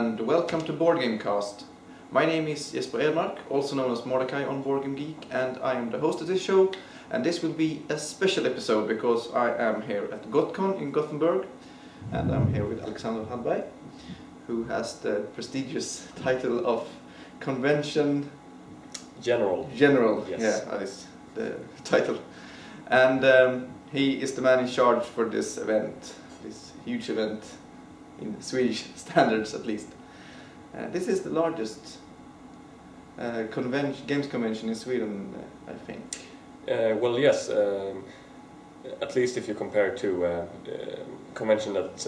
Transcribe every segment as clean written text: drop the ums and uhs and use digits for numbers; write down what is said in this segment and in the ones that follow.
and welcome to BoardGameCast. My name is Jesper Edmark, also known as Mordachai on BoardGameGeek, and I am the host of this show. And this will be a special episode because I am here at Gothcon in Gothenburg, and I'm here with Hallberg, who has the prestigious title of Convention General. Yes. Yeah, that is the title. And he is the man in charge for this event, this huge event in Swedish standards at least. This is the largest games convention in Sweden, I think. Well, yes, at least if you compare to a convention that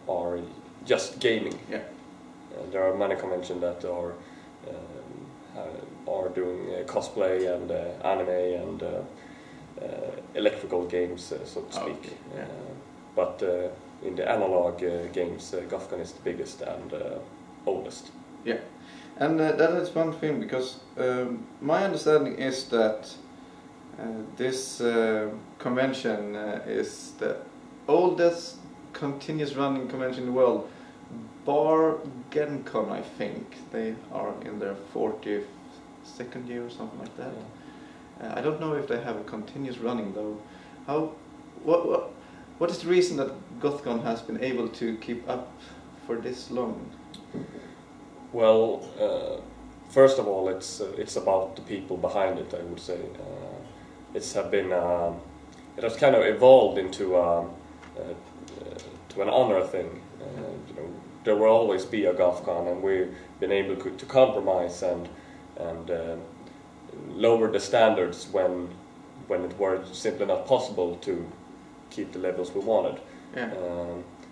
are just gaming. Yeah. There are many conventions that are doing cosplay and anime and electrical games, so to speak. Okay. Yeah. But in the analog games, Gothcon is the biggest and oldest. Yeah, and that is one thing, because my understanding is that this convention is the oldest continuous running convention in the world. BoardGameCon, I think they are in their 42nd year or something like that. Yeah. I don't know if they have a continuous running though. What is the reason that Gothcon has been able to keep up for this long? Well, first of all, it's about the people behind it. I would say it has kind of evolved into to an honor thing. You know, there will always be a Gothcon, and we've been able to compromise and lower the standards when it were simply not possible to keep the levels we wanted. Yeah.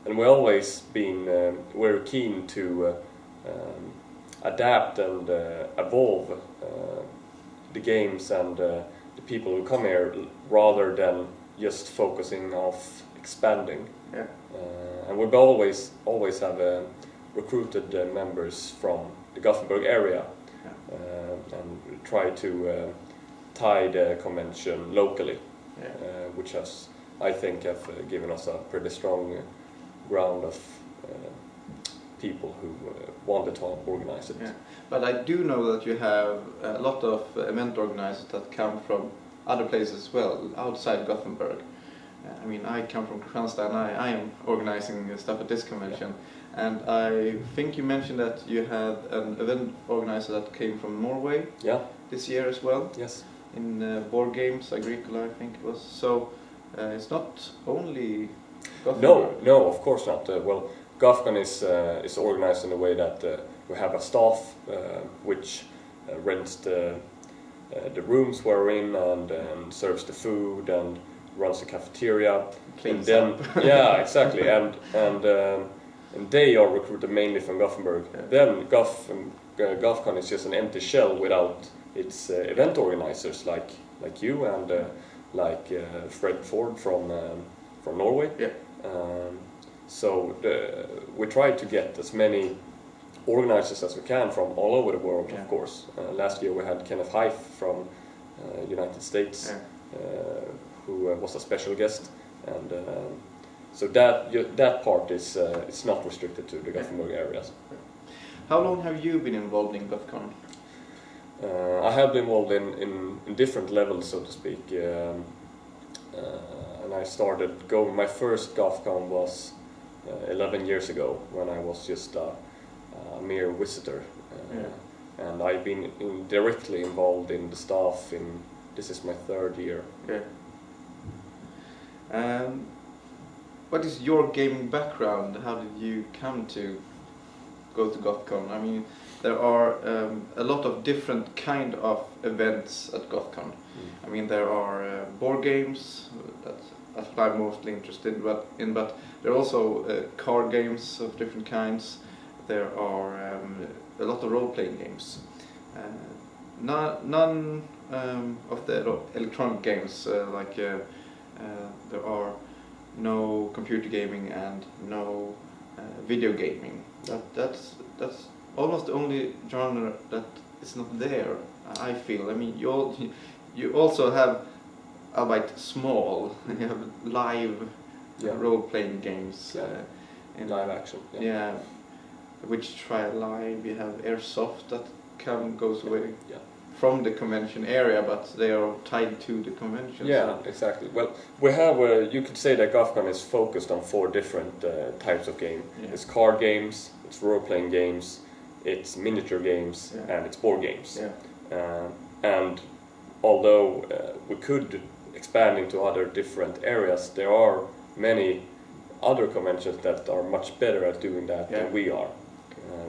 And we've always been we're keen to adapt and evolve the games and the people who come here, rather than just focusing on expanding. Yeah. And we've always have recruited members from the Gothenburg area. Yeah. And try to tie the convention locally. Yeah. Which has, I think, have given us a pretty strong ground of people who wanted to organize it. Yeah. But I do know that you have a lot of event organizers that come from other places as well, outside Gothenburg. I mean, I come from Kristianstad, and I am organizing stuff at this convention. Yeah. And I think you mentioned that you had an event organizer that came from Norway. Yeah. This year as well. Yes. In Board Games Agricola, I think it was. So it's not only Gothenburg. No, of course not. Well, Gothcon is organized in a way that we have a staff which rents the rooms we're in and serves the food and runs the cafeteria. Cleans and up. then yeah, exactly, and they are recruited mainly from Gothenburg. Yeah. Then Gothcon is just an empty shell without its event organizers like you and like Fred Ford from Norway. Yeah. So we try to get as many organizers as we can from all over the world. Yeah. Of course. Last year we had Kenneth Hyfe from United States. Yeah. Who was a special guest, and so that part is it's not restricted to the Gothenburg areas. How long have you been involved in Gothcon? I have been involved in different levels, so to speak, and I started going. My first Gothcon was 11 years ago, when I was just a mere visitor, and I've been directly involved in the staff. This is my third year. Yeah. What is your gaming background? How did you come to go to Gothcon? I mean, there are a lot of different kind of events at Gothcon. Mm. I mean, there are board games, that's what I'm mostly interested in, but there are also card games of different kinds. There are a lot of role-playing games. None of the electronic games, there are no computer gaming and no video gaming. That's almost the only genre that is not there, I feel. I mean, you also have, albeit small, you have live role-playing games live action. Yeah. Which try live. We have Airsoft that goes away from the convention area, but they are tied to the convention. Yeah, exactly. Well, we have. You could say that Gothcon is focused on 4 different types of game. Yeah. It's card games, it's role-playing games, it's miniature games, and it's board games. Yeah. And although we could expand into other different areas, there are many other conventions that are much better at doing that than we are.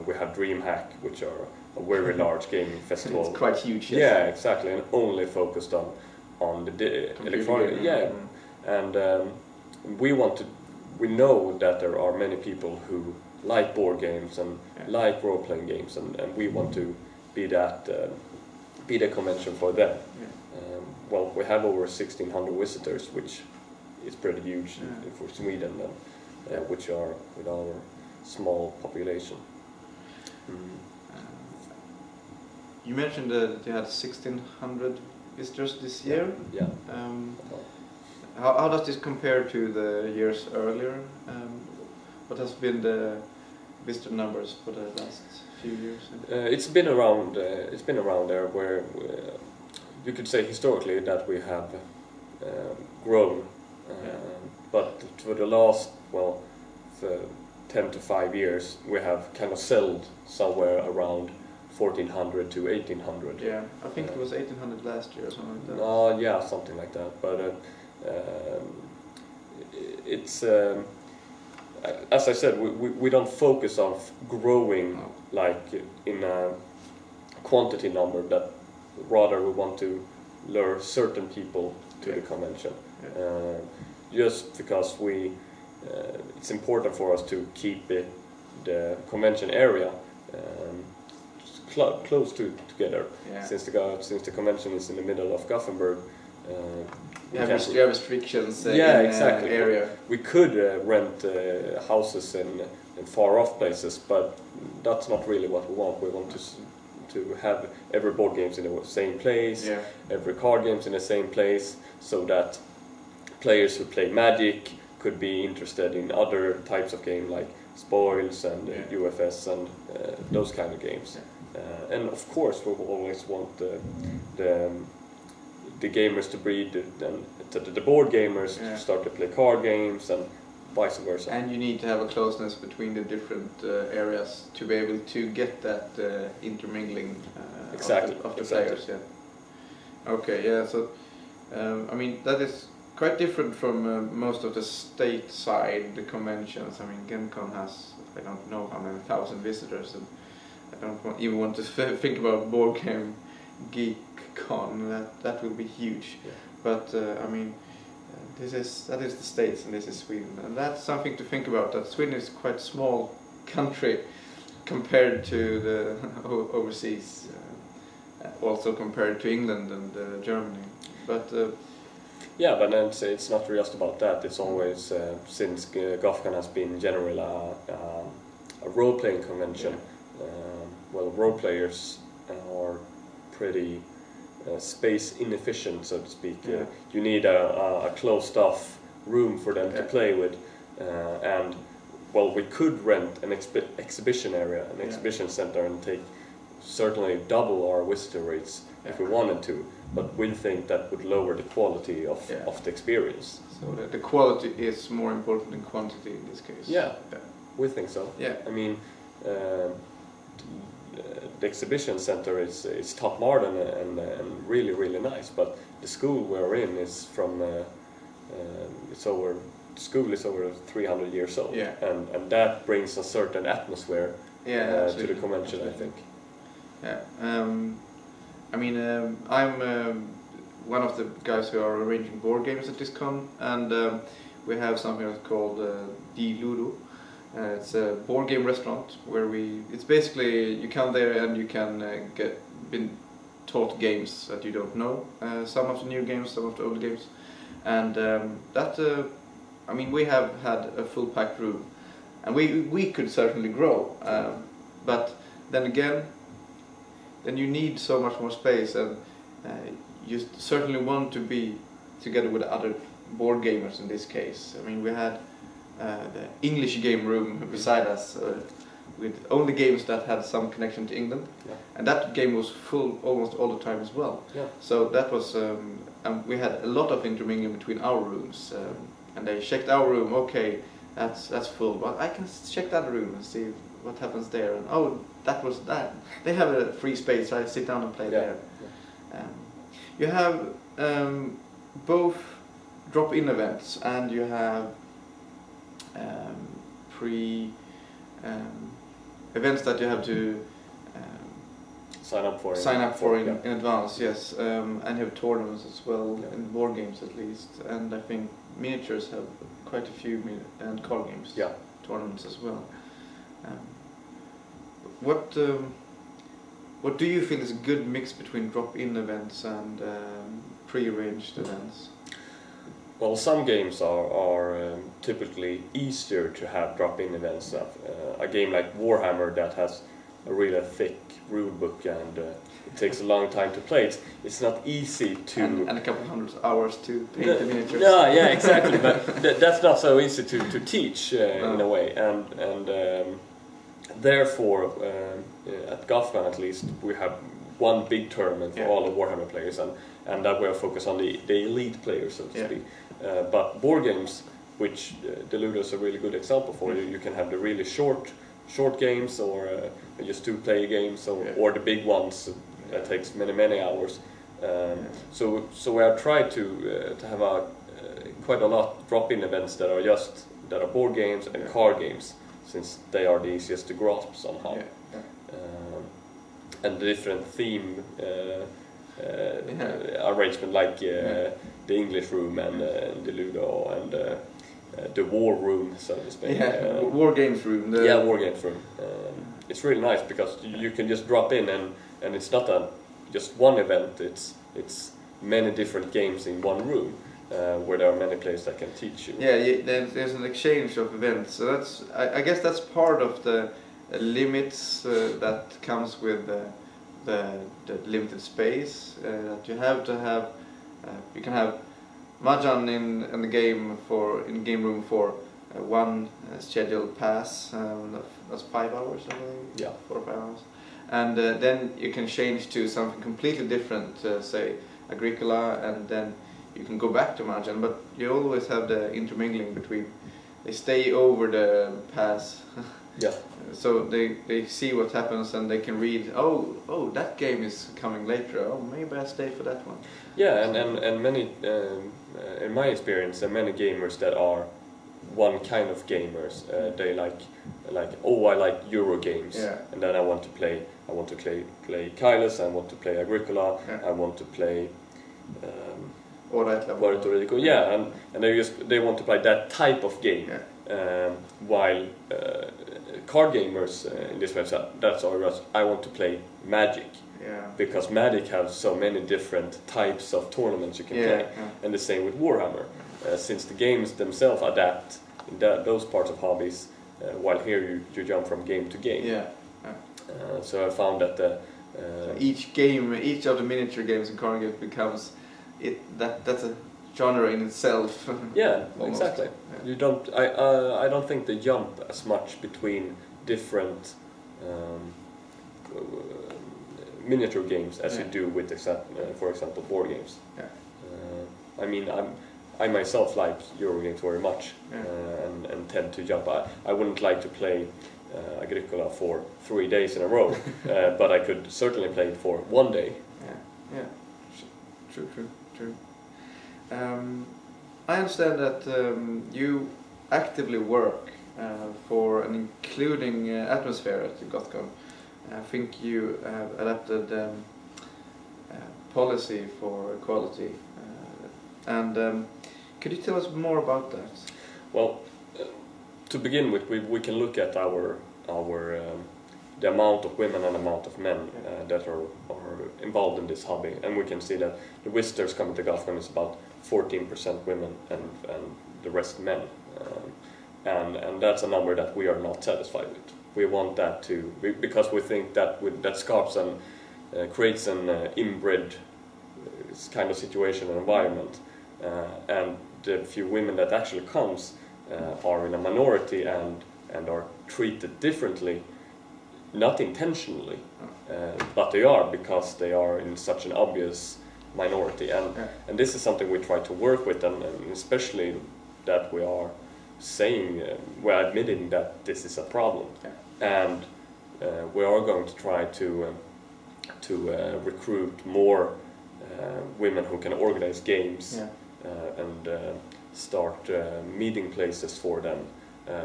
We have DreamHack, which are a very large gaming festival. It's quite huge. Yes. Yeah, exactly, and only focused on the electronic. Yeah, and we know that there are many people who like board games and like role-playing games, and we want to be the convention for them. Yeah. Well, we have over 1,600 visitors, which is pretty huge for Sweden, which are with our small population. You mentioned that you had 1,600 visitors this year. Yeah. How does this compare to the years earlier? What has been the visitor numbers for the last few years? It's been around. It's been around there, where you could say historically that we have grown, but for the last 10 to 5 years, we have kind of settled somewhere around 1,400 to 1,800. Yeah, I think it was 1,800 last year or something like that. Yeah, something like that. But it's as I said, we don't focus on growing like in a quantity number. That rather we want to lure certain people to the convention, just because it's important for us to keep the convention area close together. Since the convention is in the middle of Gothenburg. You have restrictions in exactly. the area. We could rent houses in far off places, but that's not really what we want. We want to have every board games in the same place, every card games in the same place, so that players who play Magic could be interested in other types of game like Spoils and UFS and those kind of games. And of course we will always want the gamers to breed the board gamers to start to play card games and vice versa. And you need to have a closeness between the different areas to be able to get that intermingling of the players. Yeah. Okay. Yeah. So I mean that is quite different from most of the stateside conventions. I mean, GameCon has, I don't know how many thousand visitors, and I don't even want to think about BoardGameCon. That will be huge. Yeah. But I mean, that is the States and this is Sweden, and that's something to think about. That Sweden is quite a small country compared to the overseas, also compared to England and Germany. But yeah, but then it's not just about that. It's always, since Gothcon has been generally a role-playing convention, role players are pretty space inefficient, so to speak. You need a closed-off room for them to play with, and we could rent an exhibition area, an exhibition center, and take certainly double our visitor rates if we wanted to. But we think that would lower the quality of the experience. So the quality is more important than quantity in this case. Yeah, we think so. Yeah. I mean, the exhibition center is top modern and really, really nice. But the school we're in is from the school is over 300 years old. Yeah. And that brings a certain atmosphere to the convention, absolutely. I think. Yeah. I mean, I'm one of the guys who are arranging board games at this con, and we have something that's called Di Ludo. It's a board game restaurant where it's basically, you come there and you can been taught games that you don't know. Some of the new games, some of the old games. And I mean, we have had a full packed room, and we could certainly grow. But then again, then you need so much more space, and you certainly want to be together with other board gamers in this case. I mean, we had the English game room beside us, with only games that had some connection to England, and that game was full almost all the time as well. So that was, and we had a lot of intermingling between our rooms, and they checked our room. Okay, that's full, but I can check that room and see what happens there. And oh, that was that. They have a free space, so I sit down and play there. You have both drop-in events, and you have events that you have to sign up for in advance. Yes, and you have tournaments as well, in board games at least, and I think miniatures have quite a few, and card games tournaments as well. What do you feel is a good mix between drop-in events and pre-arranged events? Well, some games are typically easier to have drop-in events. A game like Warhammer that has a really thick rule book and it takes a long time to play. It's not easy to... And a couple hundred hours to paint the miniatures. No, yeah, exactly. But that's not so easy to teach in a way. And therefore, at Gothcon at least, we have one big tournament for all the Warhammer players, and that we are focused on the elite players, so to speak. But board games, which Deludo is a really good example for, you can have the really short games, or just 2-player games, or the big ones that takes many hours. So we have tried to have quite a lot drop-in events that are board games and card games, since they are the easiest to grasp somehow. And the different theme arrangement, like the English room and the Ludo and the war room, so to speak. War games room. War games room. It's really nice because you can just drop in and it's not just one event. It's many different games in one room, where there are many players that can teach you. There's an exchange of events. So I guess that's part of the limits that comes with the limited space that you have to have. You can have Mahjong in the game game room for one scheduled pass. That's 5 hours, I believe. 4 or 5 hours, and then you can change to something completely different, say Agricola, and then you can go back to Mahjong. But you always have the intermingling between. They stay over the pass. So they see what happens, and they can read, oh, that game is coming later, oh, maybe I stay for that one. And many, in my experience, there are many gamers that are one kind of gamers. They like I like Euro games, and then I want to play Kailas, I want to play Agricola, I want to play Puerto Rico, and they want to play that type of game. While card gamers in this website, that's always, I want to play Magic, because Magic has so many different types of tournaments you can play, and the same with Warhammer, since the games themselves adapt in those parts of hobbies, while here you jump from game to game. So I found that so each of the miniature games and card games becomes that's a genre in itself. Exactly. You don't. I don't think they jump as much between different miniature games as you do with, for example, board games. I mean, I myself like Euro games very much, and tend to jump. I wouldn't like to play Agricola for 3 days in a row, but I could certainly play it for 1 day. True. I understand that you actively work for an including atmosphere at Gothcon. I think you have adapted policy for equality. Could you tell us more about that? Well, to begin with, we can look at the amount of women and amount of men that are involved in this hobby, and we can see that the visitors coming to Gothcon is about 14% women and the rest men, and that's a number that we are not satisfied with. We want that because we think that scarps and creates an inbred kind of situation and environment, and the few women that actually comes are in a minority and are treated differently, not intentionally, but they are, because they are in such an obvious minority, and this is something we try to work with, and especially that we are saying, we're admitting that this is a problem, and we are going to try to recruit more women who can organize games, and start meeting places for them,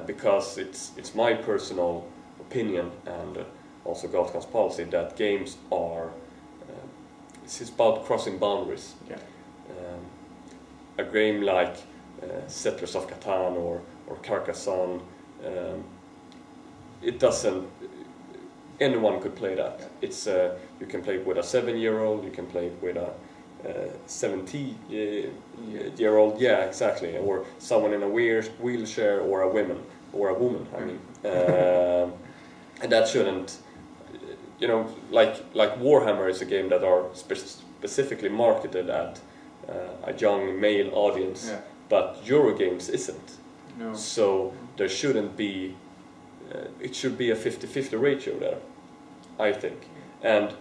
because it's my personal opinion and also Gothcon's policy that games are it's about crossing boundaries. A game like Settlers of Catan or Carcassonne, it doesn't. Anyone could play that. It's you can play it with a 7-year-old, you can play it with a 70-year-old, yeah, exactly, or someone in a wheelchair, or a woman. I mean, and that shouldn't, like Warhammer is a game that are specifically marketed at a young male audience, but Eurogames isn't. No. So there shouldn't be. It should be a 50-50 ratio there, I think. And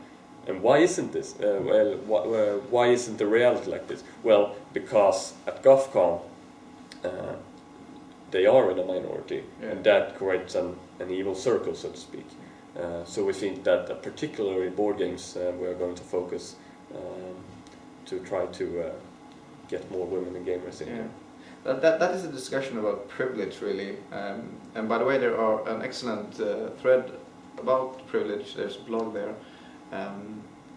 why isn't this? Why isn't the reality like this? Well, because at Gothcon they are in a minority, and that creates an evil circle, so to speak. So we think that particularly board games we are going to focus to try to get more women and gamers in here. That is a discussion about privilege, really. And by the way, there are an excellent thread about privilege. There's a blog there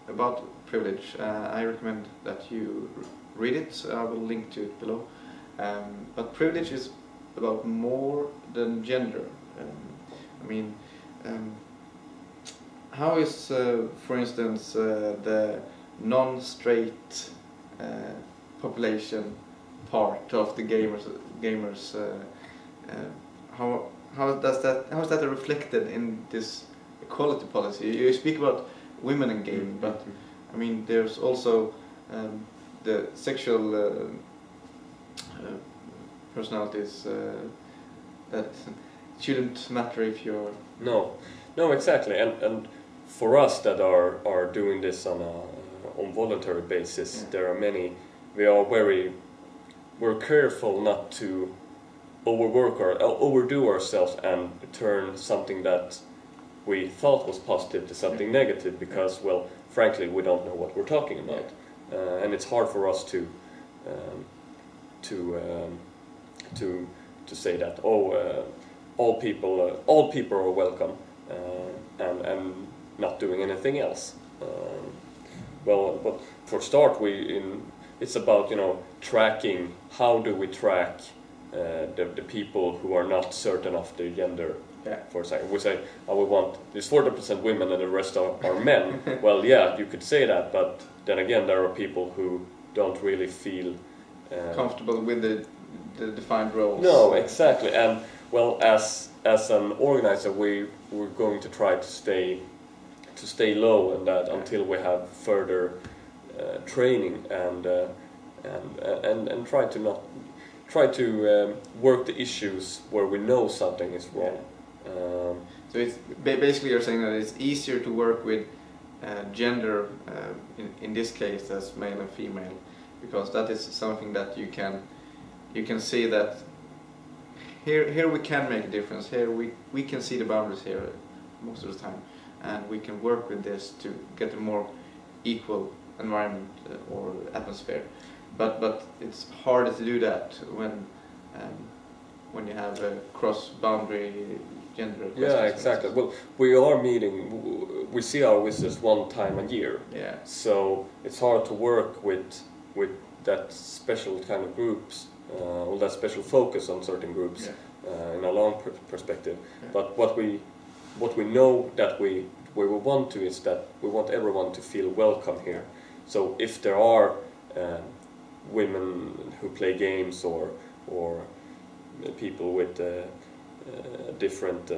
about privilege. I recommend that you read it. So I will link to it below. But privilege is about more than gender. I mean, how is, for instance, the non-straight population part of the gamers? How is that reflected in this equality policy? You speak about women in gaming, but I mean there's also the sexual personalities that shouldn't matter if you're no, exactly, and for us that are doing this on voluntary basis, there are many. We're careful not to overdo ourselves and turn something that we thought was positive to something negative, because, well, frankly, we don't know what we're talking about, and it's hard for us to say that all people are welcome, and not doing anything else. Well, but for start, it's about tracking. How do we track the people who are not certain of their gender? For example, we say, we want this 40% women and the rest are men. Well, yeah, you could say that, but then again, there are people who don't really feel comfortable with the defined roles. No, exactly. And well, as an organizer, we're going to try to stay low in that until we have further training and try to work the issues where we know something is wrong. So it's basically you're saying that it's easier to work with gender in this case as male and female, because that is something that you can see that here we can make a difference. Here we can see the boundaries here most of the time, and we can work with this to get a more equal environment or atmosphere. But it's harder to do that when you have a cross-boundary gender. Yeah, exactly. Well, we are meeting. We see our visitors one time a year. Yeah. So it's hard to work with that special kind of groups, or that special focus on certain groups in a long perspective. Yeah. But what we know that we want to is that we want everyone to feel welcome here. So if there are women who play games or people with different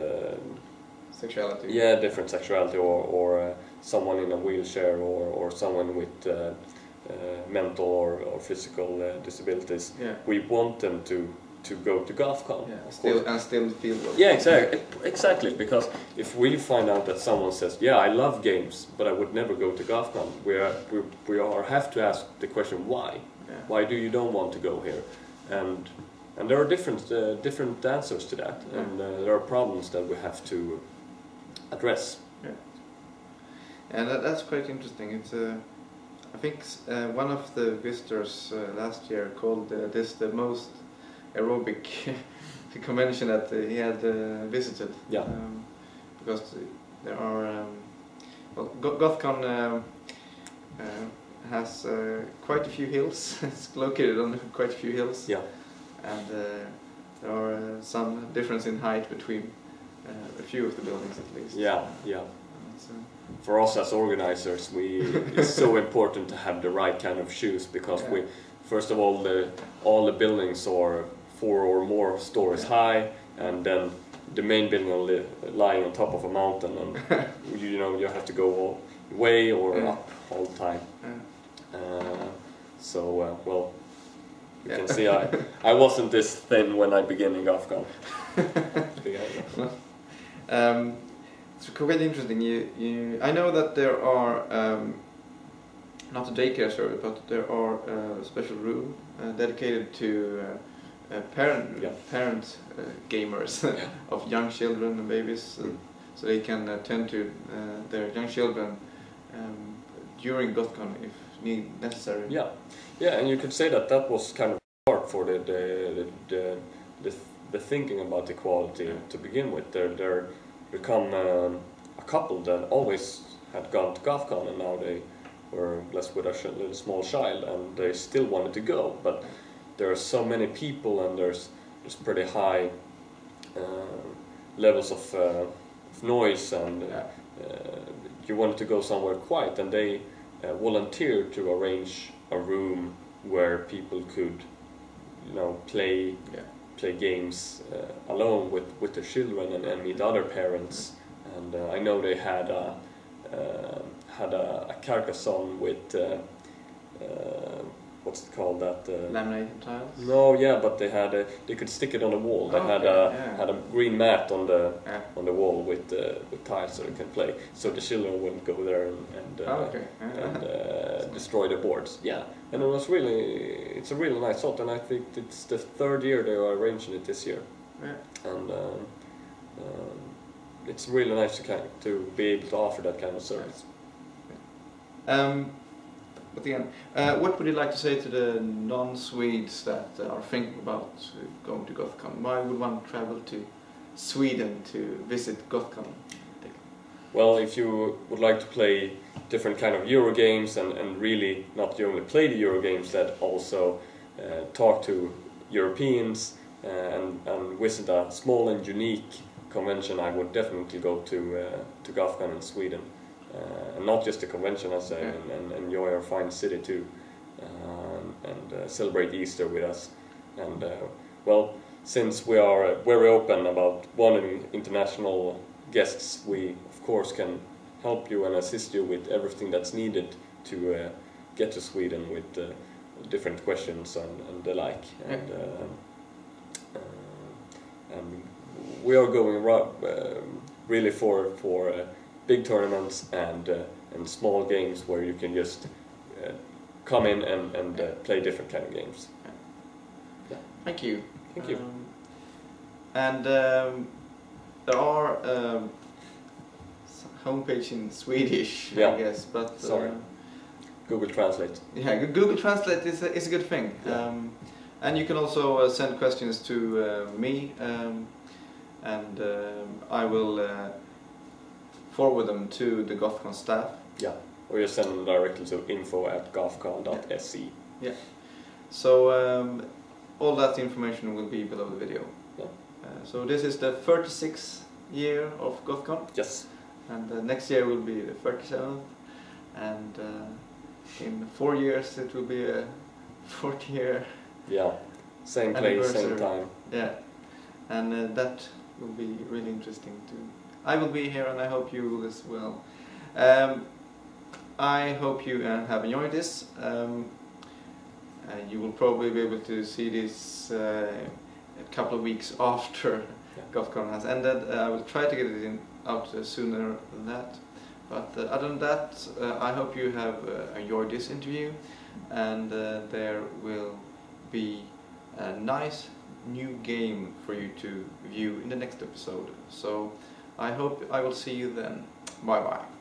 sexuality. Yeah, different sexuality, or someone in a wheelchair, or someone with mental or physical disabilities. Yeah. We want them to to go to Gothcon. Yeah, still feel well. Yeah, exactly. Because if we find out that someone says, "Yeah, I love games, but I would never go to Gothcon," we have to ask the question why. Yeah. Why do you don't want to go here? And there are different answers to that, and there are problems that we have to address. Yeah. And that's quite interesting. It's I think one of the visitors last year called this the most aerobic convention that he had visited. Yeah. Because there are Gothcon has quite a few hills. It's located on quite a few hills. Yeah. And there are some difference in height between a few of the buildings at least. Yeah, yeah. For us as organizers, it's so important to have the right kind of shoes, because we, first of all the buildings are 4 or more stories high, and then the main building lying on top of a mountain, and you have to go away or up all the time. Well, you can see I wasn't this thin when I began in Gothcon. It's quite interesting. I know that there are not a daycare service, but there are a special room dedicated to parent gamers of young children and babies, so they can tend to their young children during Gothcon if necessary. Yeah, yeah, and you could say that was kind of hard for the thinking about equality to begin with. They're become a couple that always had gone to Gothcon, and now they were blessed with a little small child, and they still wanted to go, but there are so many people, and there's pretty high levels of noise, and you wanted to go somewhere quiet, and they volunteered to arrange a room where people could, play games alone with their children and meet other parents. And I know they had a Carcassonne with what's it called, that laminated tiles? No, yeah, but they could stick it on the wall. They had a green mat on the wall with tiles so they can play. So the children wouldn't go there and destroy the boards. Yeah, and it's a really nice thought, and I think it's the 3rd year they are arranging it this year. Yeah. And it's really nice to be able to offer that kind of service. But again, what would you like to say to the non-Swedes that are thinking about going to Gothcon? Why would one travel to Sweden to visit Gothcon? Well, if you would like to play different kind of Euro games and really not only play the Euro games, that also talk to Europeans and visit a small and unique convention, I would definitely go to Gothcon in Sweden. And not just the convention, I say, and enjoy our fine city too, and celebrate Easter with us. And well, since we are very open about wanting international guests, we of course can help you and assist you with everything that's needed to get to Sweden with different questions and the like. And we are going really for big tournaments and small games where you can just come in and play different kind of games. Yeah. Thank you. Thank you. And there are homepage in Swedish, I guess, but sorry. Google Translate. Yeah, Google Translate is a good thing. Yeah. And you can also send questions to me, and I will forward them to the Gothcon staff. Yeah, or you send them directly to info@gothcon.se. Yeah. So all that information will be below the video. Yeah. So this is the 36th year of Gothcon. Yes. And next year will be the 37th. And in 4 years it will be a 40th year. Yeah. Same place, same time. Yeah. And that will be really interesting too. I will be here, and I hope you will as well. I hope you have enjoyed this. You will probably be able to see this a couple of weeks after Gothcon has ended. I will try to get it out sooner than that. But other than that, I hope you have enjoyed this interview, and there will be a nice new game for you to view in the next episode. So I hope I will see you then. Bye bye.